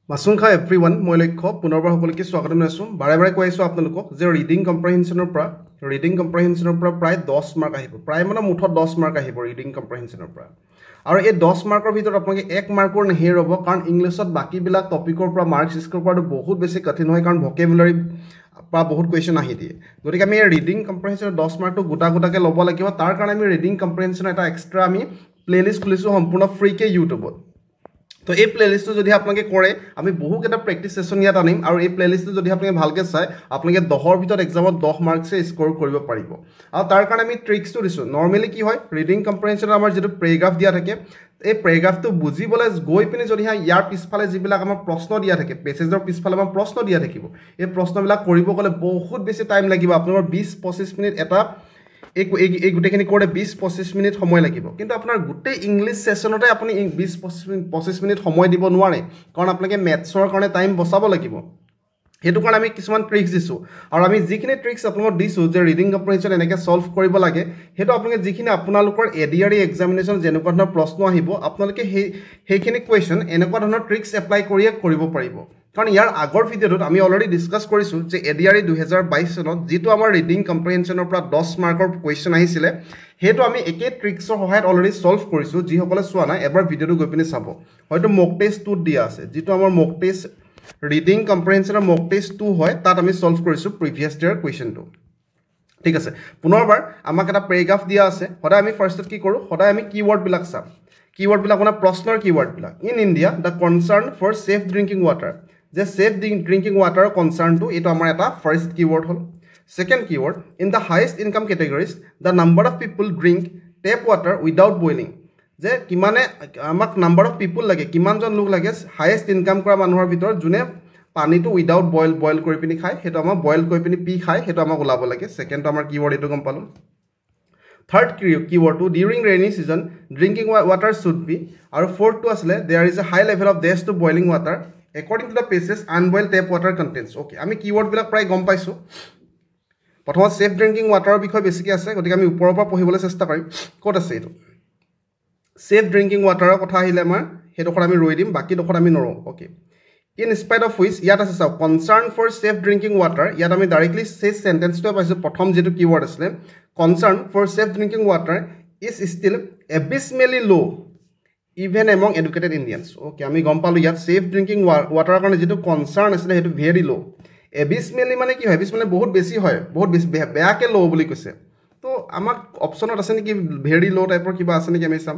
মাছুং খা এভৰিৱান মই লক্ষ্য পুনৰবাৰ সকলোকে স্বাগতম জনাইছোঁ বাৰে বাৰে কৈ আছোঁ আপোনালোকক যে ৰিডিং কম্প্ৰিহেনশ্যনৰ পৰা প্ৰায় 10 মাৰ্ক আহিব প্ৰায় মানে মুঠত 10 মাৰ্ক আহিব ৰিডিং কম্প্ৰিহেনশ্যনৰ পৰা আৰু এই 10 মাৰ্কৰ ভিতৰত আপোনালোকে 1 মাৰ্কৰ নেহেৰাব কাৰণ ইংলিছত বাকিবিলাক টপিকৰ পৰা মাৰ্কছ স্ক'ৰ কৰাটো বহুত বেছি কঠিন হয় কাৰণ ভকেবুলাৰী পৰা বহুত কুৱেশ্যন আহি দিয়ে গতিকে আমি ৰিডিং কম্প্ৰিহেনশ্যনৰ 10 মাৰ্কটো গোটাকে ল'ব লাগিব তাৰ কাৰণে আমি ৰিডিং কম্প্ৰিহেনশ্যনৰ এটা এক্সট্ৰা আমি প্লেলিষ্ট খুলিছোঁ সম্পূৰ্ণ ফ্ৰীকে ইউটিউবত তো এই প্লেলিষ্টটো যদি আপোনালোকে কৰে আমি বহুকেইটা প্ৰেক্টিছ ছেশ্যন ইয়াত আনিম আৰু এই প্লেলিষ্টটো যদি আপোনালোকে ভালকৈ চাই আপোনালোকে 10ৰ ভিতৰত এক্সামত 10 মাৰ্কছে স্ক'ৰ কৰিব পাৰিব আৰু তাৰ কাৰণে আমি ট্ৰিক্সটো দিছোঁ নৰ্মেলি কি হয় ৰিডিং কম্প্ৰিহেনশ্যনত আমাৰ যিটো পেৰেগ্ৰাফ দিয়া থাকে এই পেৰেগ্ৰাফটো বুজিবলৈ গৈ পিনি যদি ইয়াৰ পিছফালে যিবিলাক আমাৰ প্ৰশ্ন দিয়া থাকে পেছেজৰ পিছফালে আমাৰ প্ৰশ্ন দিয়া থাকিব এই প্ৰশ্নবিলাক কৰিব গ'লে বহুত বেছি টাইম লাগিব আপোনালোকৰ 20-25 মিনিট এটা এই গোটেইখিনি কৰে 20-25 মিনিট সময় লাগিব কিন্তু আপোনাৰ গোটেই ইংলিছ ছেশ্যনতে আপুনি 20-25 মিনিট সময় দিব নোৱাৰে কাৰণ আপোনালোকে মেথছৰ কাৰণে টাইম বচাব লাগিব সেইটো কাৰণে আমি কিছুমান ট্ৰিক্স দিছোঁ আৰু আমি যিখিনি ট্ৰিক্স আপোনালোকক দিছোঁ যে ৰিডিং কম্প্ৰিহেনশ্যন এনেকৈ ছল্ভ কৰিব লাগে সেইটো আপোনালোকে যিখিনি আপোনালোকৰ এডিআৰই এক্সামিনেশ্যন যেনেকুৱা ধৰণৰ প্ৰশ্ন আহিব আপোনালোকে সেইখিনি কুৱেশ্যন এনেকুৱা ধৰণৰ ট্ৰিক্স এপ্লাই কৰিয়ে কৰিব পাৰিব কাৰণ ইয়াৰ আগৰ ভিডিঅ'টোত আমি অলৰেডি ডিছকাছ কৰিছোঁ যে এডিআৰই 2022 চনত যিটো আমাৰ ৰিডিং কম্প্ৰিহেনশ্যনৰ পৰা 10 মাৰ্কৰ কুৱেশ্যন আহিছিলে সেইটো আমি একে ট্ৰিক্সৰ সহায়ত অলৰেডি ছল্ভ কৰিছোঁ যিসকলে চোৱা নাই এবাৰ ভিডিঅ'টো গৈ পিনি চাব হয়তো মক টেষ্ট 2 দিয়া আছে যিটো আমাৰ মক টেষ্ট ৰিডিং কম্প্ৰিহেনশ্যনৰ মক টেষ্ট 2 হয় তাত আমি ছল্ভ কৰিছোঁ প্ৰিভিয়াছ ইয়াৰ কুৱেশ্যনটো ঠিক আছে পুনৰবাৰ আমাক এটা পেৰেগ্ৰাফ দিয়া আছে সদায় আমি ফাৰ্ষ্টত কি কৰোঁ সদায় আমি কিৱৰ্ডবিলাক চাম কিৱৰ্ডবিলাক আপোনাৰ প্ৰশ্নৰ কিৱৰ্ডবিলাক in India the concern for safe drinking water যে ছেফ ড্ৰিংকিং ৱাটাৰৰ কনচাৰ্ণটো এইটো আমাৰ এটা ফাৰ্ষ্ট কিৱৰ্ড হ'ল second keyword in the highest income categories the number of people drink tap water without boiling যে কিমানে আমাক নাম্বাৰ অফ পিপুল লাগে কিমানজন লোক লাগে হায়েষ্ট ইনকাম কৰা মানুহৰ ভিতৰত যোনে পানীটো উইদাউট বইল কৰি পিনি খায় সেইটো আমাক বইল কৰি পিনি পি খায় সেইটো আমাক ওলাব লাগে ছেকেণ্ডটো আমাৰ কিৱৰ্ড এইটো গম পালোঁ থাৰ্ড কিৱৰ্ডটো during rainy season drinking water should be আৰু ফ'ৰ্থটো আছিলে there is a high level of ডেছ to boiling water according to the passages unboiled tap water contains okay আমি কিৱৰ্ডবিলাক প্ৰায় গম পাইছোঁ প্ৰথমত ছেফ ড্ৰিংকিং ৱাটাৰৰ বিষয়ে বেছিকৈ আছে গতিকে আমি ওপৰৰ পৰা পঢ়িবলৈ চেষ্টা কৰিম ক'ত আছে এইটো ছেফ ড্ৰিংকিং ৱাটাৰৰ কথা আহিলে আমাৰ সেইডোখৰ আমি ৰৈ দিম বাকীডোখৰত আমি নৰওঁ okay in spite of which ইয়াত আছে চাওক concern for safe drinking water ইয়াত আমি ডাইৰেক্টলি সেই চেণ্টেন্সটোৱে পাইছোঁ প্ৰথম যিটো কিৱৰ্ড আছিলে concern for safe drinking water is still abysmally low' even among educated Indians okay আমি গম পালোঁ ইয়াত ছেফ ড্ৰিংকিং ৱাটাৰৰ কাৰণে যিটো কনচাৰ্ণ আছিলে সেইটো ভেৰি ল' এবিছমেলি মানে কি হয় এবিছমেলি বহুত বেছি হয় বহুত বেছি বেয়াকৈ ল' বুলি কৈছে তো আমাক অপশ্যনত আছে নেকি ভেৰি ল' টাইপৰ কিবা আছে নেকি আমি চাম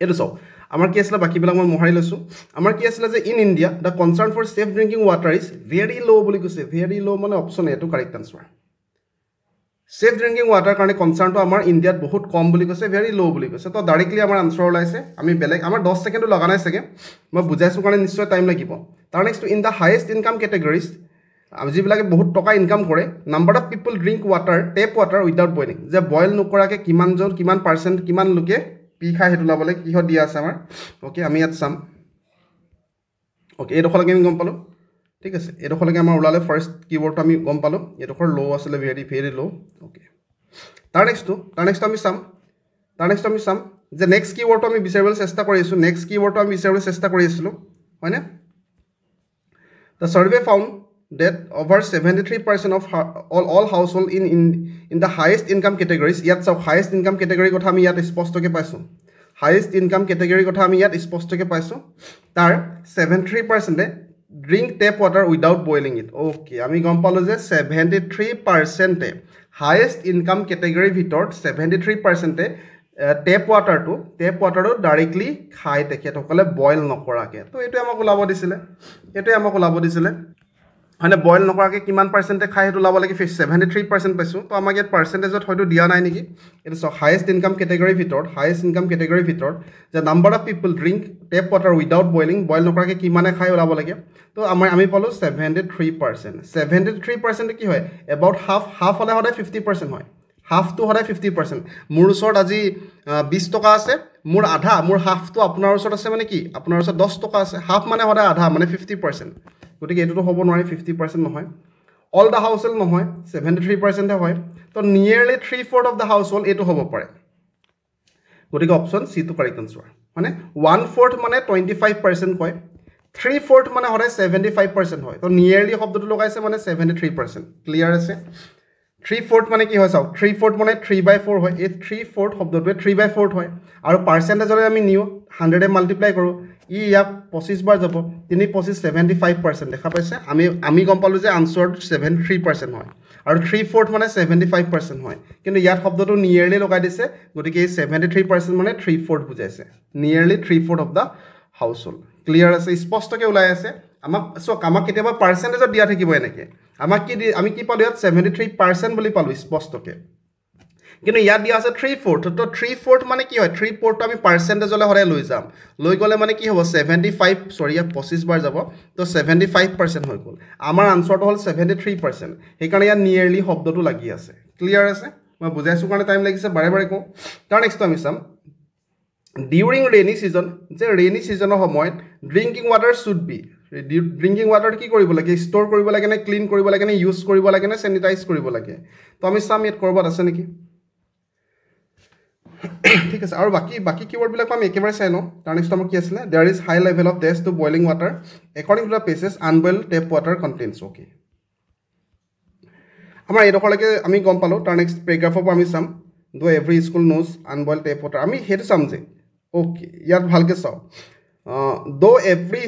এইটো চাওক আমাৰ কি আছিলে বাকীবিলাক মই মোহাৰি লৈছোঁ আমাৰ কি আছিলে যে in India the concern for safe drinking water is very low' বুলি কৈছে ভেৰি ল' মানে অপশ্যন এইটো correct answer safe drinking water কাৰণে কনচাৰ্ণটো আমাৰ ইণ্ডিয়াত বহুত কম বুলি কৈছে ভেৰি ল' বুলি কৈছে তো ডাইৰেক্টলি আমাৰ আনচাৰ ওলাইছে আমি বেলেগ আমাৰ 10 ছেকেণ্ডো লগা নাই চাগে মই বুজাইছোঁ কাৰণে নিশ্চয় টাইম লাগিব তাৰ নেক্সটটো in the highest income categories যিবিলাকে বহুত টকা ইনকাম কৰে number of people drink water tap water without boiling যে বইল নকৰাকৈ কিমান পাৰ্চেণ্ট কিমান লোকে পি খাই সেইটো ওলাবলৈ কিহত দিয়া আছে আমাৰ অ'কে আমি ইয়াত চাম অ'কে এইডোখৰলৈকে আমি গম পালোঁ ঠিক আছে এইডোখৰলৈকে আমাৰ ওলালে ফাৰ্ষ্ট কিৱৰ্ডটো আমি গম পালোঁ এইডোখৰ ল' আছিলে ভেৰি ল' অ'কে তাৰ নেক্সটটো আমি চাম যে নেক্সট কিৱৰ্ডটো আমি বিচাৰিবলৈ চেষ্টা কৰি আছিলোঁ হয়নে the survey found that over 73% of all household in the highest income categories ইয়াত চাওক highest income category কথা আমি ইয়াত স্পষ্টকৈ পাইছোঁ highest income category কথা আমি ইয়াত স্পষ্টকৈ পাইছোঁ তাৰ 73% drink tap water without boiling it okay আমি গম পালোঁ যে 73% highest income category ভিতৰত 73% টেপ ৱাটাৰটো ডাইৰেক্টলি খাই তেখেতসকলে বইল নকৰাকৈ তো এইটোৱে আমাক ওলাব দিছিলে মানে বইল নকৰাকৈ কিমান পাৰ্চেণ্টে খাই সেইটো ওলাব লাগে 73% পাইছোঁ তো আমাক ইয়াত পাৰ্চেণ্টেজত হয়তো দিয়া নাই নেকি এইটো চাওক হায়েষ্ট ইনকাম কেটেগৰীৰ ভিতৰত যে number of people drink tap water without boil নকৰাকৈ কিমানে খাই ওলাব লাগে তো আমি পালোঁ 73% কি হয় এবাউট হাফ হ'লে সদায় 50% হয় হাফটো সদায় 50% মোৰ ওচৰত আজি 20 টকা আছে মোৰ আধা মোৰ হাফটো আপোনাৰ ওচৰত আছে মানে কি আপোনাৰ ওচৰত 10 টকা আছে হাফ মানে সদায় আধা মানে 50% গতিকে এইটোতো হ'ব নোৱাৰে 50% নহয় অল দ্য হাউচ হোল্ড নহয় 73% হয় তো nearly 3/4 of the house hold এইটো হ'ব পাৰে গতিকে অপশ্যন চিটো কাৰেক্ট আনচাৰ মানে 1/4 মানে 25% কয় 3/4 মানে হৰে 75% হয় তো নিয়াৰলি শব্দটো লগাইছে মানে 73% ক্লিয়াৰ আছে 3/4 মানে কি হয় চাওক 3/4 মানে 3/4 হয় এই 3/4 শব্দটোৱে 3/4 হয় আৰু পাৰ্চেন্টেজলৈ আমি নিও 100 এ মাল্টিপ্লাই কৰো ই ইয়াক 25 বাৰ যাব 3 25 75% দেখা পাইছে আমি গম পালো যে আনসাৰটো 73% হয় আৰু 3/4 মানে 75% হয় কিন্তু ইয়াত শব্দটো নিয়াৰলি লগাই দিছে গতিকে এই 73% মানে 3/4 বুজাইছে নিয়াৰলি 3/4 of the house hold clear আছে স্পষ্টকৈ ওলাই আছে আমাক কেতিয়াবা পাৰ্চেন্টেজত দিয়া থাকিব এনেকৈ আমি কি পালো ইয়াত 73% বুলি পালো স্পষ্টকৈ কিন্তু ইয়াত দিয়া আছে 3/4 তো 3/4 মানে কি হয় 3/4 টো আমি পাৰ্চেন্টেজলৈ হৰে লৈ যাম লৈ গলে মানে কি হ'ব 75 সৰি ইয়াত 25 বাৰ যাব তো 75% হৈ গল আমাৰ আনসাৰটো হল 73% সেইকাৰণে ইয়াত নিয়াৰলি শব্দটো লাগি আছে ক্লিয়াৰ আছে মই বুজাইছো কাৰণে টাইম লাগিছে বাৰে বাৰে কওঁ তাৰ নেক্সট আমি চাম ডিউৰিং ৰেইনি সিজন যে ৰেইনি সিজনৰ সময়ত drinking water should be drinking water কি কৰিব লাগে ষ্ট'ৰ কৰিব লাগে নে ক্লিন কৰিব লাগে নে ইউজ কৰিব লাগে নে স্যানিটাইজ কৰিব লাগে তো আমি চাম ইয়াত কৰবাত আছে নেকি ঠিক আছে আৰু বাকি কিৱৰ্ড বিলাক আমি একেবাৰে চাই লওঁ তাৰ নেক্সট আমাৰ কি আছিল there is high level of distaste to boiling water according to the pieces unboiled tap water contains okay আমাৰ এডখৰলৈকে আমি গম পালো তাৰ নেক্সট পেৰাগ্ৰাফৰ পৰা আমি চাম do every school knows unboiled tap water আমি হেতু চাম যে ओके ইয়াত ভালকে চাও do every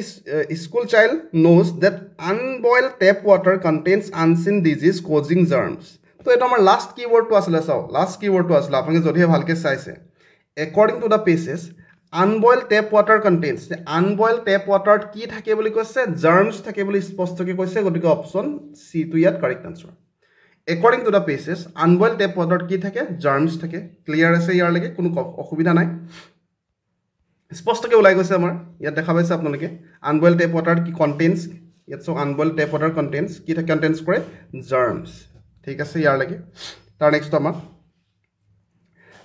school child knows that unboiled tap water contains unseen disease causing germs তো এটা আমাৰ লাষ্ট কিৱৰ্ডটো আছিল চাও লাষ্ট কিৱৰ্ডটো আছিল আপুনি যদিহে ভালকে চাইছে according to the paces unboiled tap water contains unboiled tap water কি থাকে বুলি কৈছে germs থাকে বুলি স্পষ্টকৈ কৈছে গতিকে অপচন সি টু ইয়াত correct answer according to the paces unboiled tap water কি থাকে germs থাকে ক্লিয়াৰ আছে ইয়াৰ লাগে কোনো অসুবিধা নাই স্পষ্টকৈ ওলাই গৈছে আমাৰ ইয়াত দেখা পাইছে আপোনালোকে unboiled tap water কি contains ইয়াত so unboiled tap water contains কি থাকে contains কৰে germs ঠিক আছে ইয়াৰ লাগে তাৰ নেক্সট আমাৰ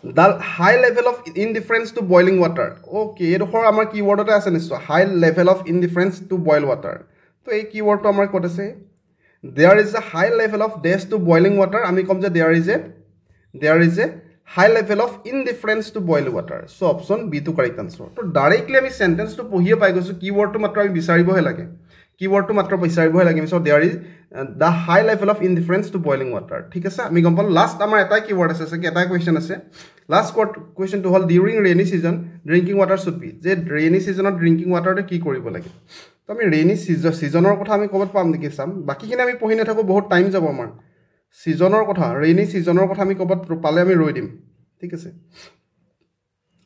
the high level of indifference to boiling water okay এডখৰ আমাৰ কিৱৰ্ডতে আছে নিশ্চয় high level of indifference to boil water তো এই কিৱৰ্ডটো আমাৰ ক'ত আছে there is a high level of dash to boiling water আমি কম যে there is a high level of indifference to boil water so option b to correct answer তো directly আমি sentence টো পঢ়িয়ে পাই গৈছো কিৱৰ্ডটো মাত্ৰ আমি বিচাৰিবহে লাগে কিৱৰ্ডটো মাত্ৰ বিচাৰিবহে লাগে so there is the high level of indifference to boiling water ঠিক আছে আমি গম পালো লাষ্ট আমাৰ এটা কিৱৰ্ড আছে কি এটা কোৱেশ্চন আছে লাষ্ট কোৱেশ্চন টো হল ডিউৰিং ৰেইনি সিজন ড্ৰিংকিং ওয়াটাৰ শুড বি যে ৰেইনি সিজনত ড্ৰিংকিং ওয়াটাৰটো কি কৰিব লাগে তো আমি ৰেইনি সিজনৰ কথা আমি ক'ত পাম নেকি চাম বাকিখিনি আমি পঢ়ি নাথাকো বহুত টাইম যাব আমাৰ সিজনৰ কথা ৰেইনি সিজনৰ কথা আমি ক'ত পালে আমি ৰৈ দিম ঠিক আছে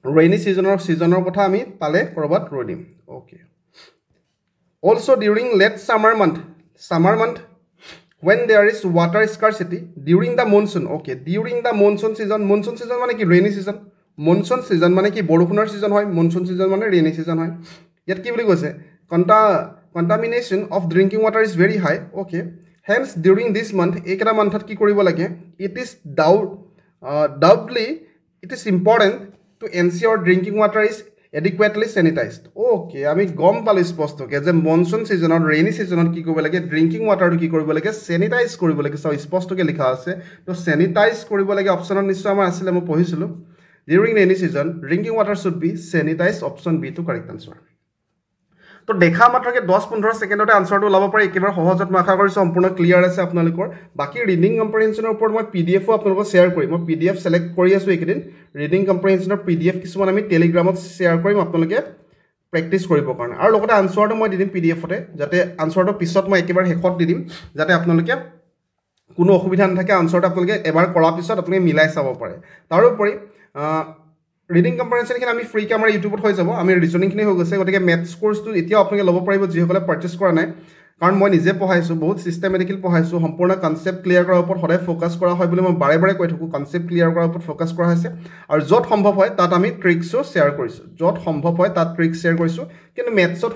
ৰেইনি সিজনৰ কথা আমি পালে কৰবাত ৰৈ দিম okay also during late summer month when there is water scarcity during the monsoon okay during the monsoon season মানে কি rainy season monsoon season মানে কি বৰষুণৰ season হয় monsoon season মানে rainy season হয় ইয়াত কি বুলি কৈছে contamination of drinking water is very high okay hence during this month एकरा monthত কি কৰিব লাগে it is doubtly it is important to ensure drinking water is adequately sanitized okay আমি গম পালো স্পষ্টকৈ যে মনসুন সিজনত ৰেইনি সিজনত কি কৰিব লাগে ড্ৰিংকিং ওয়াটাৰটো কি কৰিব লাগে স্যানিটাইজ কৰিব লাগে সব স্পষ্টকৈ লিখা আছে তো স্যানিটাইজ কৰিব লাগে অপচনত নিশ্চয় আমাৰ আছিল মই পঢ়িছিলো during rainy season drinking water should be sanitized option b to correct answer তো দেখা মাত্ৰকে 10-15 সেকেন্ডতে আনসাৰটো ওলাব পাৰে একেবাৰে সহজত মই আশা কৰিছো সম্পূৰ্ণ ক্লিয়াৰ আছে আপোনালোকৰ বাকি ৰিডিং কম্প্ৰিহেনচনৰ ওপৰত মই পিডিএফ আপোনালোকক শেয়াৰ কৰিম মই পিডিএফ সিলেক্ট কৰি আছো এইকেদিন ৰিডিং কম্প্ৰিহেনচনৰ পিডিএফ কিছুমান আমি টেলিগ্ৰামত শেয়াৰ কৰিম আপোনালোকে প্ৰেক্টিস কৰিব কাৰণে আৰু লগতে আনসাৰটো মই দিম পিডিএফতে যাতে আনসাৰটো পিছত মই একেবাৰে হেকত দিম যাতে আপোনালোকে কোনো অসুবিধা নাথাকে আনসাৰটো আপোনালোকে এবাৰ কৰা পিছত আপোনালোকে মিলাই চাব পাৰে তাৰোপৰি ৰিডিং কম্প্ৰিহেনচন খিনি আমি ফ্ৰী কে আমাৰ ইউটিউবত হৈ যাব আমি ৰিজনিং খিনি হৈ গৈছে গতিকে ম্যাথছ কোৰ্সটো এতিয়া আপোনালোকে ল'ব পাৰিব যিসকলে পাৰচেজ কৰা নাই কাৰণ মই নিজে পঢ়াইছো বহুত সিস্টেমেটিক্যাল পঢ়াইছো সম্পূৰ্ণ কনসেপ্ট ক্লিয়াৰ কৰাৰ ওপৰত সদায় ফোকাস কৰা হয় বুলি মই বাৰে বাৰে কৈ থাকো কনসেপ্ট ক্লিয়াৰ কৰাৰ ওপৰত ফোকাস কৰা হৈছে আৰু যত সম্ভৱ হয় তাত আমি ট্ৰিক্সও শেয়াৰ কৰিছো যত সম্ভৱ হয় তাত ট্ৰিক্স শেয়াৰ কৰিছো কিন্তু ম্যাথছত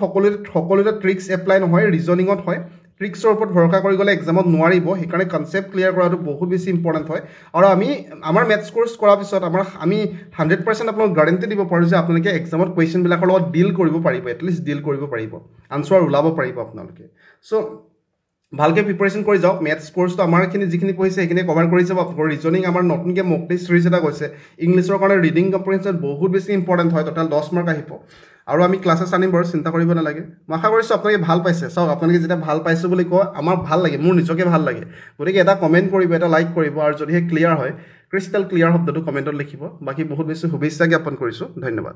সকলোতে ট্ৰিক্স এপ্লাই নহয় ৰিজনিংত হয় ট্ৰিক্সৰ ওপৰত ভৰসা কৰি গলে এক্সামত নোৱাৰিব হেকাৰণে কনসেপ্ট ক্লিয়াৰ কৰাটো বহুত বেছি ইম্পৰ্টেন্ট হয় আৰু আমি আমাৰ ম্যাথছ কোৰ্স কৰাৰ পিছত আমি 100% আপোনাক গ্যাৰান্টি দিব পাৰো যে আপোনালোকে এক্সামত কোৱেশ্চন বিলাকৰ লগত ডিল কৰিব পাৰিব এটলিষ্ট ডিল কৰিব পাৰিব আনসাৰ ওলাব পাৰিব আপোনালোকে সো ভালকে প্ৰিপাৰেচন কৰি যাওক ম্যাথছ কোৰ্সটো আমাৰখিনি যিখিনি পঢ়িছে সেইখিনি কভাৰ কৰি যাব আপোনালোকৰ ৰিজনিং আমাৰ নতুনকে মক টেষ্ট সিৰিজ এটা কৈছে ইংলিছৰ কাৰণে ৰিডিং কম্প্ৰিহেনচন বহুত বেছি ইম্পৰ্টেন্ট হয় টোটাল 10 মাৰ্ক আহিব আৰু আমি ক্লাছেছ আনিম বাৰু চিন্তা কৰিব নালাগে মই আশা কৰিছোঁ আপোনালোকে ভাল পাইছে চাওক আপোনালোকে যেতিয়া ভাল পাইছোঁ বুলি কয় আমাৰ ভাল লাগে মোৰ নিজকে ভাল লাগে গতিকে এটা কমেণ্ট কৰিব এটা লাইক কৰিব আৰু যদিহে ক্লিয়াৰ হয় ক্ৰিষ্টেল ক্লিয়াৰ শব্দটো কমেণ্টত লিখিব বাকী বহুত বেছি শুভেচ্ছা জ্ঞাপন কৰিছোঁ ধন্যবাদ